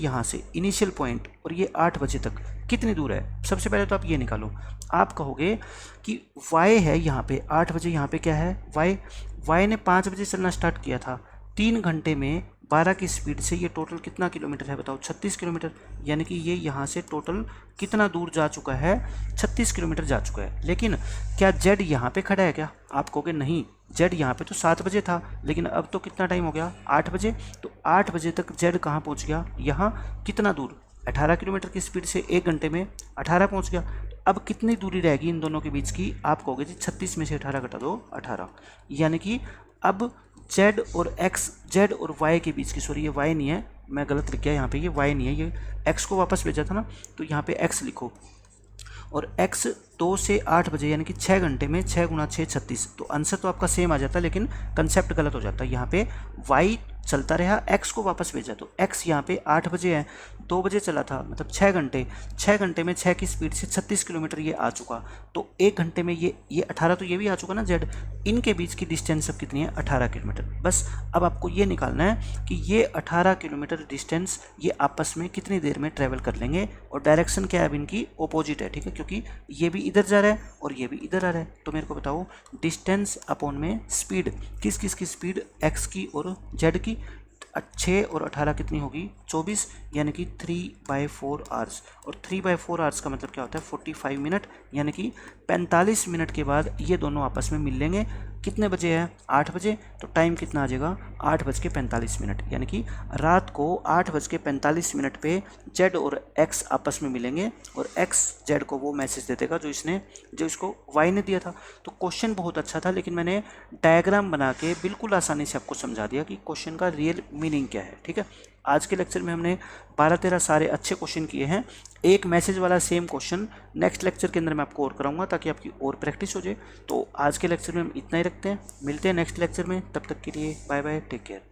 इनिशियल पॉइंट, और ये 8 बजे तक कितनी दूर है। सबसे पहले तो आप ये निकालो, आप कहोगे कि y है यहाँ पे 8 बजे, यहाँ पे क्या है y ने 5 बजे चलना स्टार्ट किया था, 3 घंटे में 12 की स्पीड से ये टोटल कितना किलोमीटर है बताओ, 36 किलोमीटर। यानी कि ये यहाँ से टोटल कितना दूर जा चुका है, 36 किलोमीटर जा चुका है। लेकिन क्या जेड यहाँ पे खड़ा है क्या, आप कहोगे नहीं, जेड यहाँ पे तो 7 बजे था, लेकिन अब तो कितना टाइम हो गया, 8 बजे। तो 8 बजे तक जेड कहाँ पहुँच गया, यहाँ कितना दूर, 18 किलोमीटर की स्पीड से 1 घंटे में 18 पहुँच गया। अब कितनी दूरी रहेगी इन दोनों के बीच की, आप कहोगे जी 36 में से 18 घटा दो 18, यानी कि अब जेड और एक्स, जेड और वाई के बीच की, सॉरी ये वाई नहीं है, मैं गलत लिख गया यहाँ पे, ये वाई नहीं है, ये एक्स को वापस भेजा था ना, तो यहाँ पे एक्स लिखो, और x 2 से 8 बजे यानी कि 6 घंटे में 6 गुणा 6 36, तो आंसर तो आपका सेम आ जाता, लेकिन कंसेप्ट गलत हो जाता है। यहाँ पे y चलता रहा, x को वापस भेजा, तो x यहाँ पे 8 बजे है, 2 बजे चला था, मतलब 6 घंटे, 6 घंटे में 6 की स्पीड से 36 किलोमीटर ये आ चुका, तो 1 घंटे में ये 18, तो ये भी आ चुका ना z, इनके बीच की डिस्टेंस अब कितनी है, 18 किलोमीटर। बस अब आपको ये निकालना है कि ये 18 किलोमीटर डिस्टेंस ये आपस में कितनी देर में ट्रैवल कर लेंगे, और डायरेक्शन क्या है अब इनकी, अपोजिट है, ठीक है, क्योंकि ये भी इधर जा रहा है और ये भी इधर आ रहा है। तो मेरे को बताओ डिस्टेंस अपॉन में स्पीड, किस किस की स्पीड, x की और z की, 6 और 18 कितनी होगी, 24, यानी कि 3/4 आवर्स, और 3/4 आवर्स का मतलब क्या होता है, 45 मिनट, यानी कि 45 मिनट के बाद ये दोनों आपस में मिल लेंगे। कितने बजे है, 8 बजे, तो टाइम कितना आ जाएगा, 8:45, यानी कि रात को 8:45 पे जेड और एक्स आपस में मिलेंगे, और एक्स जेड को वो मैसेज दे देगा जो इसको वाई ने दिया था। तो क्वेश्चन बहुत अच्छा था, लेकिन मैंने डायग्राम बना के बिल्कुल आसानी से आपको समझा दिया कि क्वेश्चन का रियल मीनिंग क्या है, ठीक है। आज के लेक्चर में हमने 12-13 सारे अच्छे क्वेश्चन किए हैं, एक मैसेज वाला सेम क्वेश्चन नेक्स्ट लेक्चर के अंदर मैं आपको और कराऊंगा, ताकि आपकी और प्रैक्टिस हो जाए। तो आज के लेक्चर में हम इतना ही रखते हैं, मिलते हैं नेक्स्ट लेक्चर में, तब तक के लिए बाय बाय, टेक केयर।